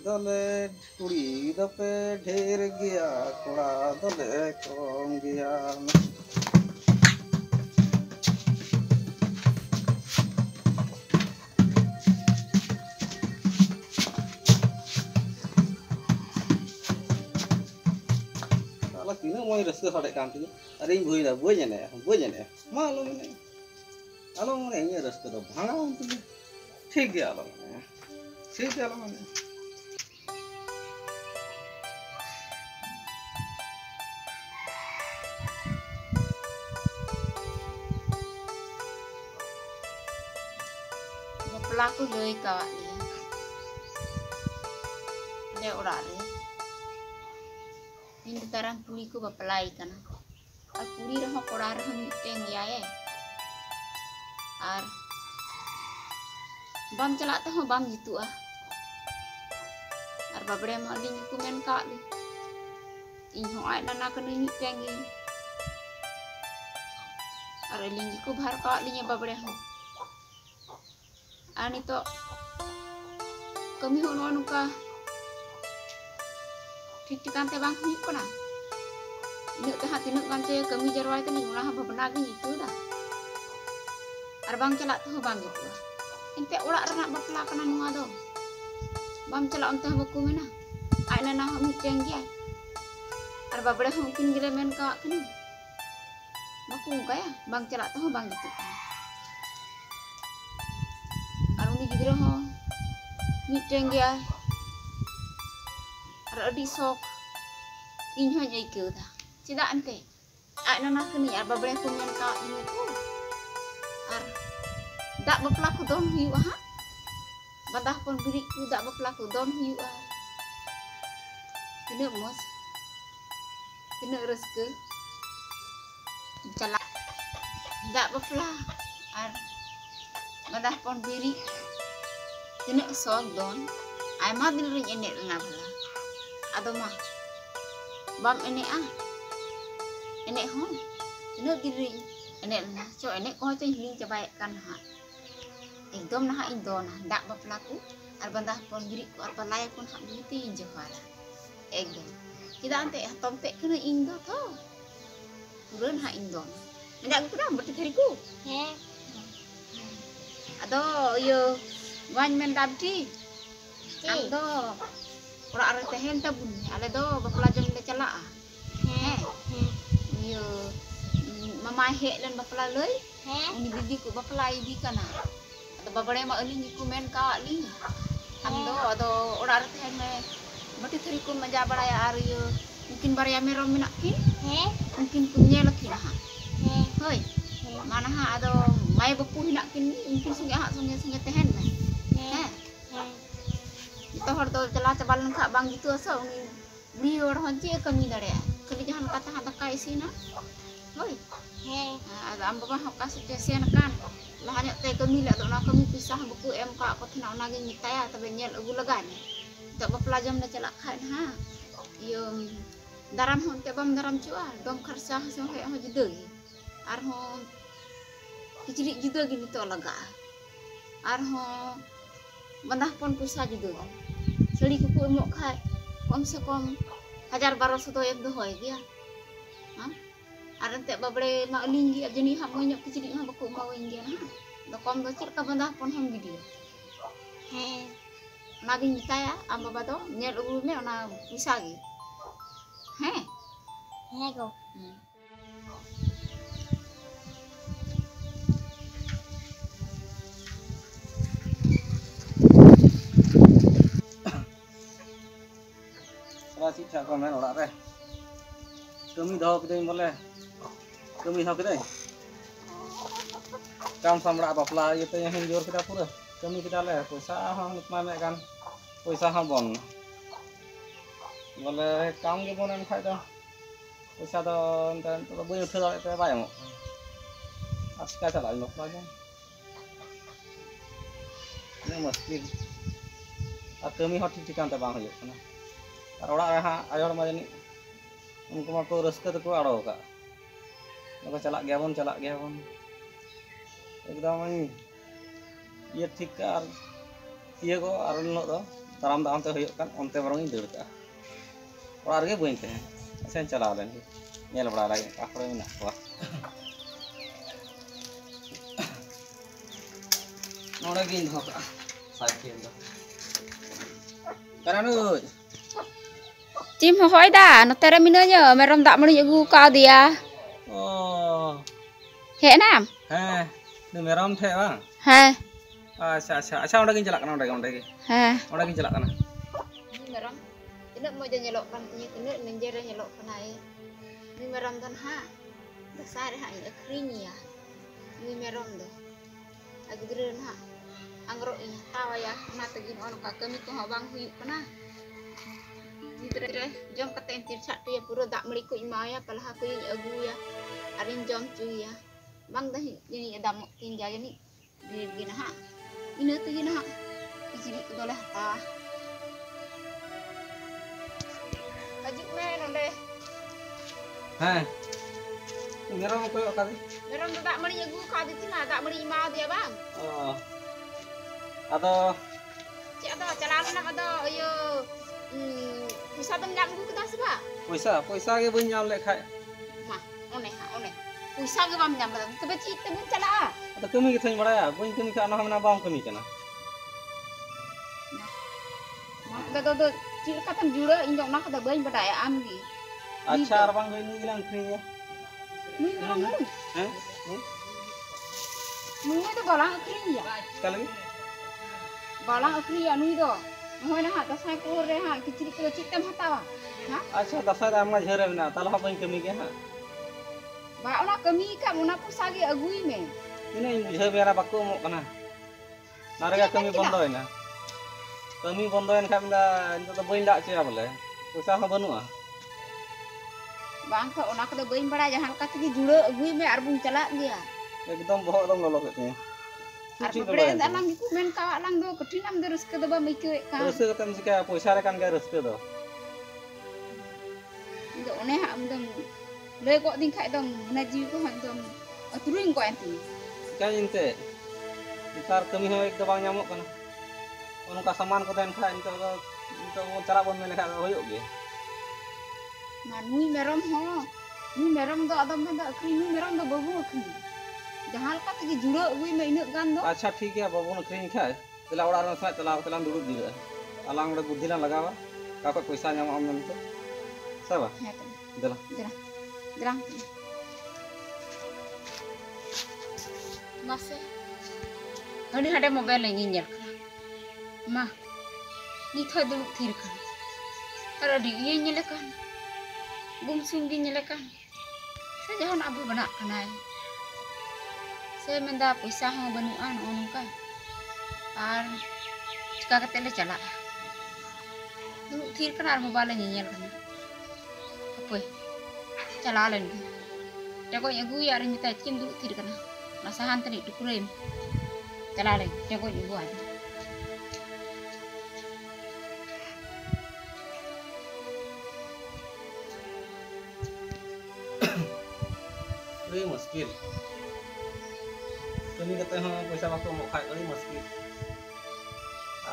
dole kuri dope ढेर गया कोड़ा dole कम गया salah tina mau rasa sadek kantin ada yang boleh dah boleh ne malu ne alo ne ini rasa dah bhanga tu ठीक है alo ne ठीक है alo ne pelaku dari kawat dia orang ni ini tarang puli ko bapalai kan ar puli rah korar ham teng ya ar bam chalak te ho bam jitu ar babre ma ding ko men ka li in ho ai nana kan ni teng gi ar ling ko bhar ka li nya babre ho ani to kami ho no nuka ठीक ठिकान ते bang huyuk kana inek te hati nek kance kami jarwai te ning ulah babna gi itu dah ar bang celak te bang gitu ente ulah renak bapla kana nunga do bang celak ontah baku mena ai nana ho miteng gi ar babra mungkin gile men ka kene baku kaya bang celak te bang gitu ar uni gidra ho miteng gi adi sok inyo nyai keu dah cida ante ai nana keni ar babre ko men ka ini ko ar dak bapla ko don hiu ha badah pon birik ku dak bapla ko don hiu tine mos tine reske cala dak bapla ar badah pon birik tine sok don ai ma dil ring enek na bala ado mah bam enek enek hon enek diri enek na so enek ko cho hiling cabai kan ha ekdom na indon dak bapelaku ar bandah pon birik ko ar palai pon hak biti johara ekdom kita ante tom pe kena indo tho urun ha indon ndak ku dah berti diriku he ado yo wan men dabdi ado ora are tehen tabun ale do bapla jam le chala yo mama he len bapla leuy uni didi ku bapla idi kana ado babare ma eling ku men ka li ando ado ora are tehen le mati thri ku maja baraya ar yo mungkin baraya merom minakin mungkin kunye lakin ha hoy mana ha ado mai bapu hinakin mungkin sunge ha sunge tehen तो हर दो चला चबालन खा बांग gitu asa uni beli orang je kami dare kali jahan kata hata kai sina hoi ada amba mah kas kesian kan lah hanya te kami la do na kami pisah buku mk ko thna na ge mitaya tabe nyel ugu lagan tak bapelajam na cala khan ha yo daram hon te bam daram chua dom kharsa so he ho jide ar ho kiciri jide gini to laga ar ho bandah pon pusa jide seli kuku emok khai kom se kom 1000-1200 to ek do hoy dia ha arante babre ma lingi ajeni ha mo nyok kiciri ha baku ma wingi ha do kom do cir ka bandah pon hom video nagi mitaya amba bado nyel ugu me ona bisa gi go si cha ko men ora re kami doh kidai mole kami ha kidai kam samra bapla ye te yang jor kita pura kami kita le poisa ha nikma me kan poisa ha bon mole kam ge bonan khai do poisa do tan to boi uthe do te bai mo aska chala nok la ja ne muskil a kami ha thik thikan ta bang hoyok kana ar ora re ha ayor ma jani unku ma ko raska to ko aro ka ko chalak gaya bon एकदम ये ठीक ar ये को ar lo do taram da onte hoyok kan onte barang ini deur ka orar ge boin te sen chala len nyel bada lagi akore menak ko nore gin ho ka cycle do karanu Chim hohoi dah, note re minanya, merom tak meri agu kau dia. oh Hek nam? ni merom the bang Heh. acha onde gin chalak kana onde ge Heh. onde gin chalak kana Ni merom. Tinak mau je nyelok kan tinya tinak nenjere nyelok kan ai. Ni merom tan ha. Dasar ha ini kering ya. Ni merom do. Agu dren ha. Angrok ini tawa ya, na tegin ono ka kami ko bang huyuk kana. Dire jom kata entir chat ya pura dak melikut maya palah aku yang agu ya arin jom cuy ya bang dah ini ada mau tinja ini di gina ha ini tu gina ha jadi tu dah ta ajuk men onde merom ko yo kali merom dak meli agu ka di tina dak meli mau dia bang oh ado cik ado jalan nak ado ayo bisa tem nyam gu kita seba poisa ge bun nyam le khai mah one puisa ge bam nyam dah tebe cik tebe chala ado kami ge thai badaya bun kami ka na hamna bang kami kana mah do cik katam jura injok nak da bain badaya am gi achar bang hoy ni gilang kri ya ni itu balang akri ya sekali balang akri ya nui do hoi na ha dasai ko re ha kiciri ko citem hatawa ha acha dasai da amna jhere bina tala ha bun kami ge ha ba ona kami ka mona pusa ge agui me ini bujhe bera bakku mo kana narga kami bondoina kami bondoin kha bina into to bain dak che bole pusa ha banua bang ka ona ka bain bada jahan ka tegi jura agui me arbung chalak dia ekdom bohok dom lolo ketnya ar bre alang iku men ka alang do ketinam do reske do ba mikir ka reske katam sika poisa re kan ga reske do do one ha amdam le ko ding khai dong na ji ko han dom aturing ko anti ka inte ntar kami ho ek do bang nyamok kana onka saman ko den kha into cara bon mele kha hoyok ge manui merom ho ni merom do adam da akri ni merom do babu akri jahan ka tegi jura agui me inak gan do अच्छा ठीक है बाबू नखरी खाए तला ओड़ा रे साथ तला तला दुड़ुब दिले अलांग रे बुद्धि ला लगावा का को पैसा नाम हम नम तो सब दला Derang. Masih. Hari ada mobil lagi nyel. Mah. Ni thoi dulu thir kan. Ada di iya nyelekan. Bungsung di nyelekan. Saya jangan abu benak kanai. Saya minta pisah mau benuan orang kan. Ar jika ketele cala. Dulu thir kan ar mobil lagi nyel kan. Apa? Chala len jago yagu ya rin minta kim dulu thir kana masahan tadi dukurem chala len jago yagu aja beri muskil kami kata ha पैसा waktu mau khai beri muskil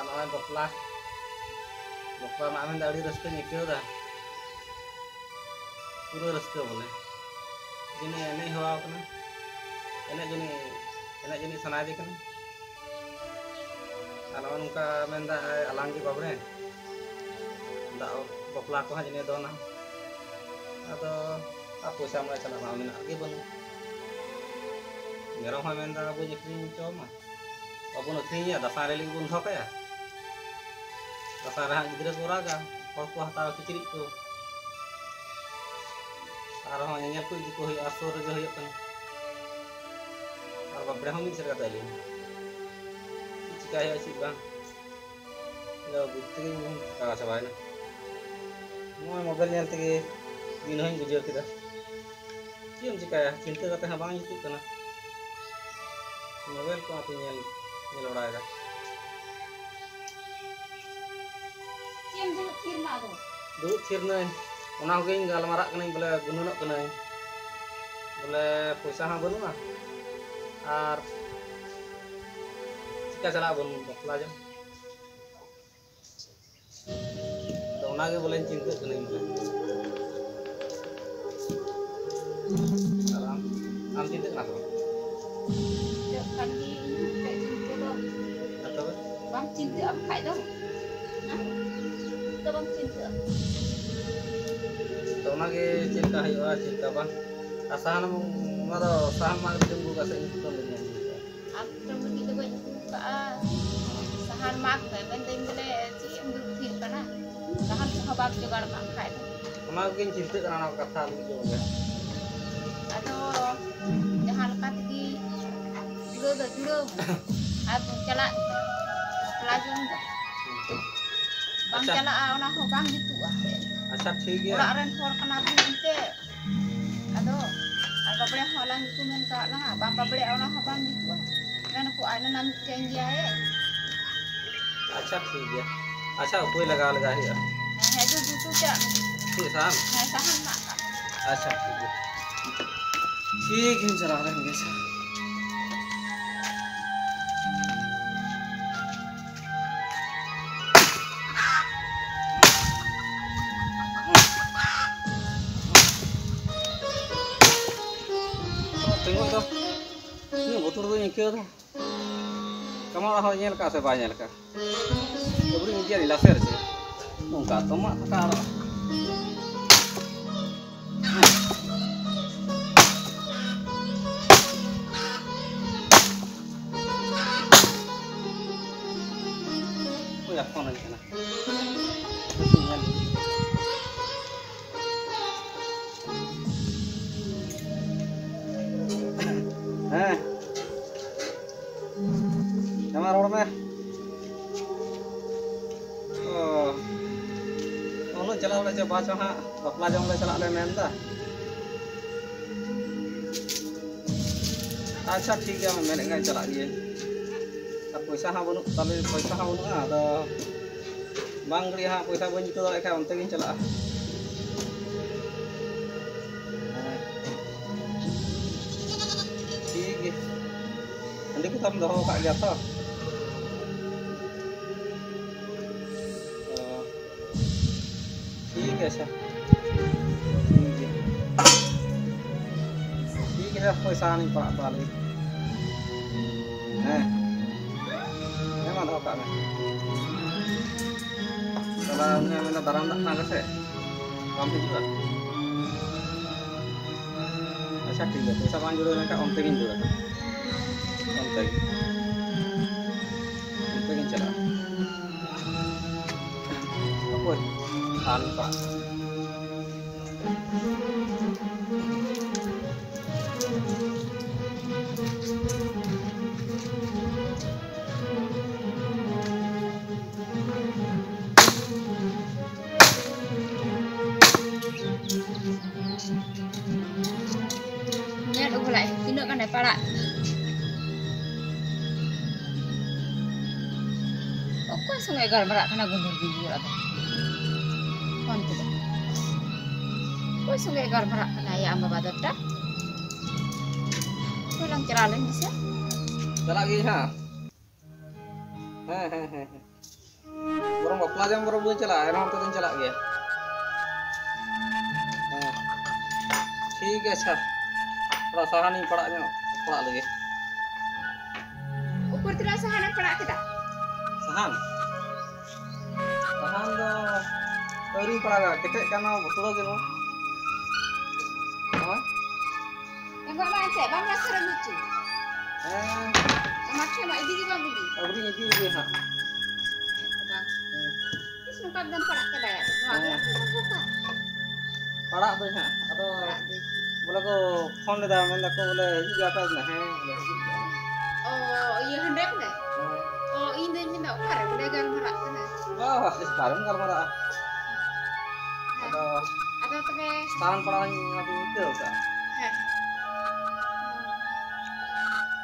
anak boklah nak dari restu nikah dah पूरा रस्ते बोले जिन्हें एने हुआ कना एने जनी सनाय दे कना आना उनका मेंदा अलांगी बाबरे दा बपला को हा जने दोना अदो आप पैसा मा चला मा मेना आगे बन मेरा हा मेंदा अबो जक्री चोमा अबो नथी या दसारे लिंग बुन धोकया दसारे हा गिदरे को रागा और को हता किचरी को arah nyanya ku itu ko asor ge hoyok kan ar babre hami ser kata li cika ya sih bang ya bukti ka sabai na moi mobile nyal tege din hoin gujar kita kiam cika ya cinta kata ha bang itu kana mobile ko ati nyal orai da kiam dulu thir na do dulu thir na ona ge galmarak kena bole gununok kena bole पैसा ha banu ar cika chala bon bokla jam Lagi boleh cinta kena ini. Am cinta kenapa? Kan di kayak cinta dong. Atau Bang cinta apa kayak dong? Kita bang cinta. Tahu lagi cinta hiu cinta bang. Asahan mana sama tunggu kasih itu lagi. Aku begitu banyak buka. Sahan mak, penting boleh sih ambil film kana. Sahan sahabat juga mak kayak. Kemarin cinta karena kata begitu ya. Aduh, jangan kata di dulu. Atau celak pelajaran enggak. Bang celak orang ho bang gitu ah. Asak sih ya. Orang ren for kena tinte. Aduh, apa boleh halang itu men ka lah. Bang boleh orang ho bang gitu ah. Dan aku ana nam cengi ae. Asak sih ya. Asak कोई लगा ya. Nah, itu cak. Sih sam. Nah, sahan mak. Asak sih ya. ठीक है चला रहे हैं कैसे tengok tu ini motor tu yang kira kamu orang nyel kah saya banyak kah beri ni jadi laser je muka tomat tak ya phone aja nah nama orang lu jalan oleh coba coba bapak jom oleh celak lemen dah अच्छा ठीक है मैंने कहा चला दिए अब पैसा हाँ बनू तले पैसा हाँ बनू तो बांगड़ी हाँ पैसा बन जुटा दाड़े खाए उनते गिन चला ठीक है अंदर को तम दहो का गया था ठीक है सर ठीक है पैसा नहीं पड़ा तो लगी memang tahu kak kalau minta barang tak nak kasih kamu juga macam tiga पैसा पाँच जोड़े में का om tegin juga om tegin चला apa tanpa lại tí nữa con này pa lại kok sungai gar merak kena gundur gundur apa kon tuh kok sungai gar merak kena ya amba badat dah pulang ceralen bisa lagi ha orang bapak jam baru buat celak orang tu celak dia ठीक है अच्छा थोड़ा sahan ini padaknya padak lagi ukur tidak sahan padak kita sahan do baru padak kita karena betul lagi no apa yang gua main saya bang rasa lucu macam mak ini bang ini abri ini juga ha bang ini sempat dan padak kita ya padak tu ha atau बोला को phone ले दाम मैंने को बोले हिजू जाता है ना बोले हिजू oh iya hendak ना oh ini minta ukar boleh gan merak sana wah sekarang kalau marah ada pakai sekarang perang ngapain itu kan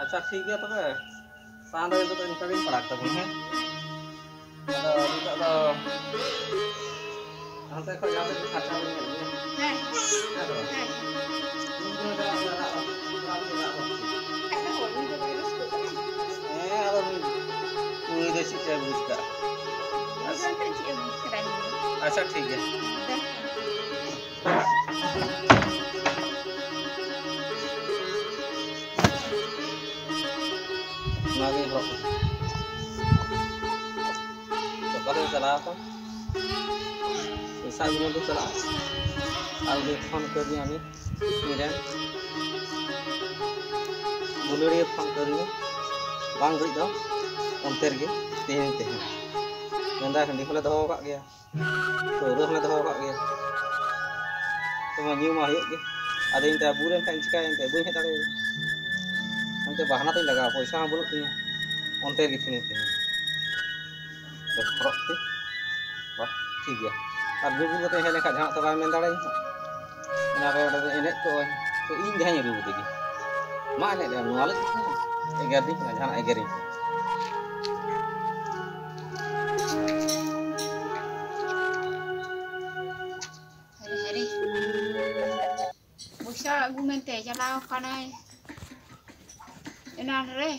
अच्छा ठीक है तो क्या साथ में तो इनका भी पड़ा था है तो इनका तो हम से कोई याद नहीं खाता नहीं है ada nih, ini sih saya buka. Ada sih yang keren. अच्छा ठीक है नागे ब्रो तो पहले चला था पैसा भी तो चला अब फोन कर दिया हमें मेरे बुलेड़िए फोन कर दिया बांग गई दो अंतर के तेहन तेहन गंदा खंडी हले दो का गया तो रोह हले दो का गया तो न्यू मा हुई के आदे इंते बुरे का चिका इंते बई हे दाड़े अंते बहाना तो लगा पैसा हम बोलत तिया अंते के थिने ते तो खरक ते वाह ठीक गया अब बुबु कते हेले का जहां तो बाय मेन दाड़े ना रे एने तो इन जहां रू देगी मा ने नुआले एगर दी जहां एगरी Busa argumente jalan kanai. Enan re.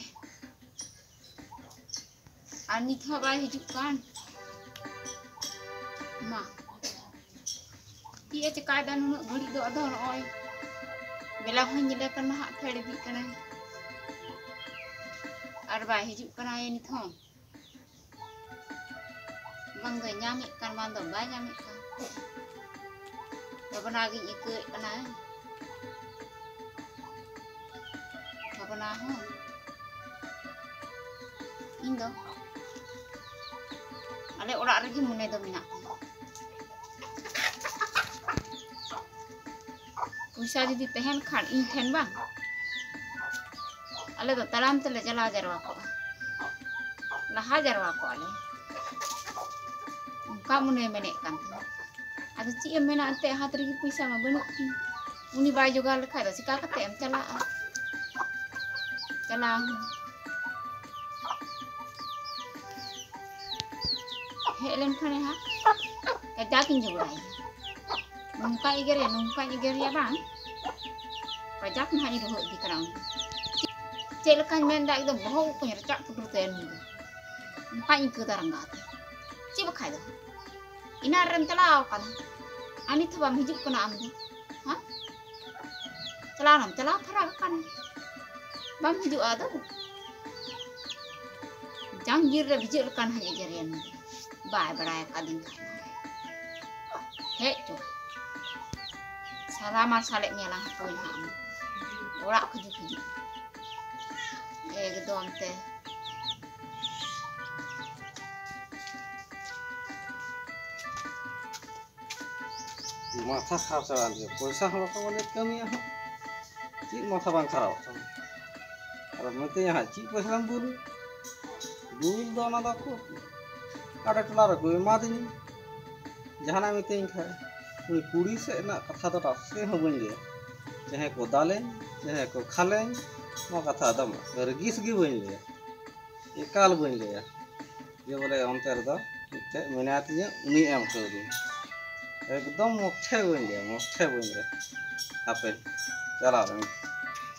Ani thabai hijuk kan. Ma. Dia cakap dan nak beli do ada oi. Bela hon jeda kan hak phede di kan. Arba hijuk kanai ni thong. Mangga nyamik kan mando ba nyamik kan. Bapa nagi ikut kanai. Bapa ho. Indo. Ale orak lagi mune do minak. Puisa jadi tehen kan in ten bang. Ale do talam tele jala jarwa ko. Lah jarwa ko ale. Kamu ne menek kan. Ada cik mena ante hat lagi puisa ma benuk. Uni bai juga lekha do sika kate em cala. Cala. Helen kane ha. Kajakin juga ai. Nungka iger ya bang. Pajak na ni doh di kerang. Cek lekan menda ekdom bau punya recak putru ten ni. Nungka iger daranggat. Cik bakai doh. Ina rem telau kan. Ani tu bang hijuk kena amdu. Ha? Telau parah kan. Bang hijuk ada. Janggir re bijak lekan hanya jarian. Bai berai kading kan. Hei tu. Salamar salek nyalang poin ham. Orak kejuk. Gedom teh. माथा खराब चला पैसा हम बोले कमी ची माथा बांग खराब और मते यहाँ ची पैसा बुल दो ना दको आड़े टला रे को एमा दिन जहाना मते खाए उनी कुड़ी से ना कथा तो से हो बन ले चाहे को दाले चाहे को खाले नो कथा दम रगीस गी बन ले एकाल बन ले ये बोले अंतर दो मेनाती उनी एम कर दी एकदम मोक्षे बन गया आपे चला रहे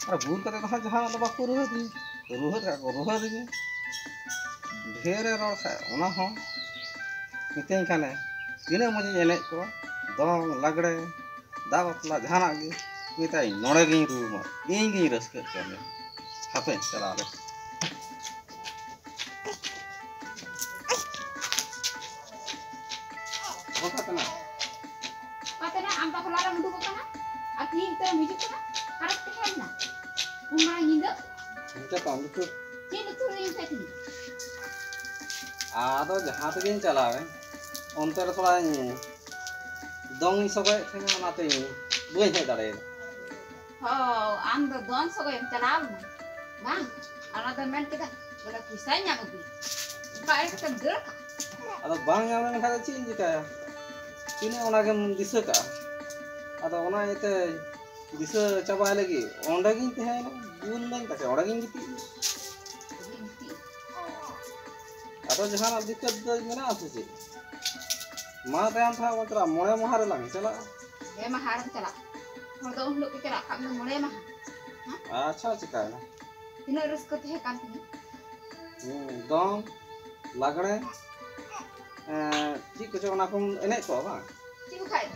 अरे भूल करते तो जहाँ तो बाको रुहर दी ढेर रोड खाए ओना हो मितें खाने तीन मजे एने को दong लागड़े दा बपला जहाना गे मिताई नोड़े गी रूम इन गी रस्के करने आपे चला रहे ओका Ampa kelara menduk kana akhi te mijuk kana harap tehen na umra ngindo kita pandu tu cin tu ring tadi ado jahan te gin chalawe onte re thoda dong soge thena onate boi he dare ho am do don soge chalaw bang ala te men kita bola pisanya ubi ka ekta ger ado bang nyame kha chin jika ini onage disa ka ada ona ite disa chaba lagi onda gin tehen bun nang ta onda gin giti ada jahan dikkat do mena ase chi ma tayam tha matra mone mahar lang chala mahar chala hor do uluk ke ra kam mone mah acha chika na tina raska the kan tini dong lagde Cik kecil nak pun enak kau bang. Cik bukan.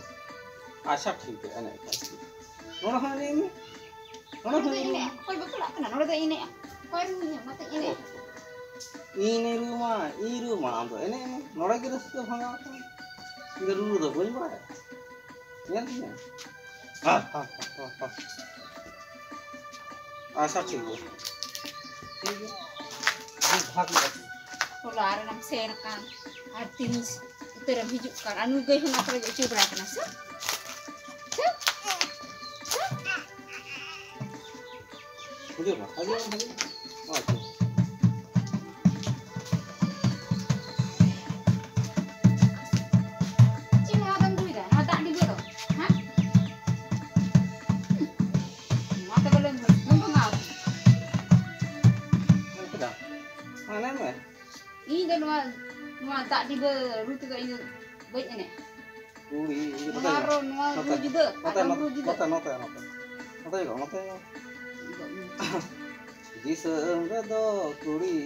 Asap sih tu enak kau. Nora hari ini. Nora Nora hari ini. ini. Kau betul lah kan? Nora ini. Kau rumahnya mata ini. Ini rumah ambil enak. Nora kira suka bangga apa? Kira dulu tu boleh berapa? Ni. Asap sih tu. भाग Kalau ada nam share kan, artis itu ram hijuk kan, anu gay huna kerja cuci berat kan sah? Hijuk lah, hijuk. Okey. Cina adam tu ida, ada di bawah, ha? Mata belum ngau. Sudah. Mana mah? Ini dah nuan tak di bawah, rutu ke ini baik ni. Kuri, Nuaro nuaro juga, ada nuaro juga. Nota. जिसमें दो कुड़ी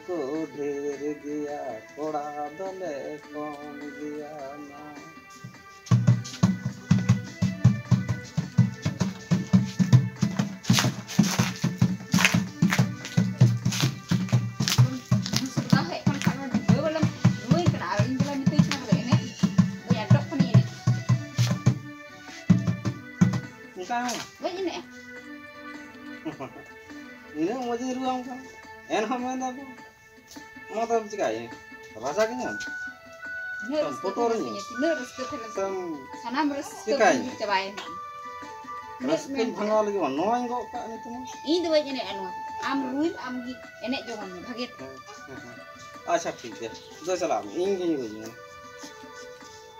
को ढेर गया थोड़ा दले कौन गया ना ini mau jadi ruang kan enak mana bu mau tahu cikai rasa kenyang fotonya sana beres cikai cobain terus pun bangga lagi mana noing kok kak itu mah ini tuh aja nih anu am ruim am gi enek jangan baget अच्छा ठीक है तो चला इंगी हो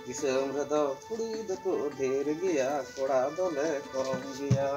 जिसमें तो कुड़ी को ढेर गया थोड़ा दले कम गया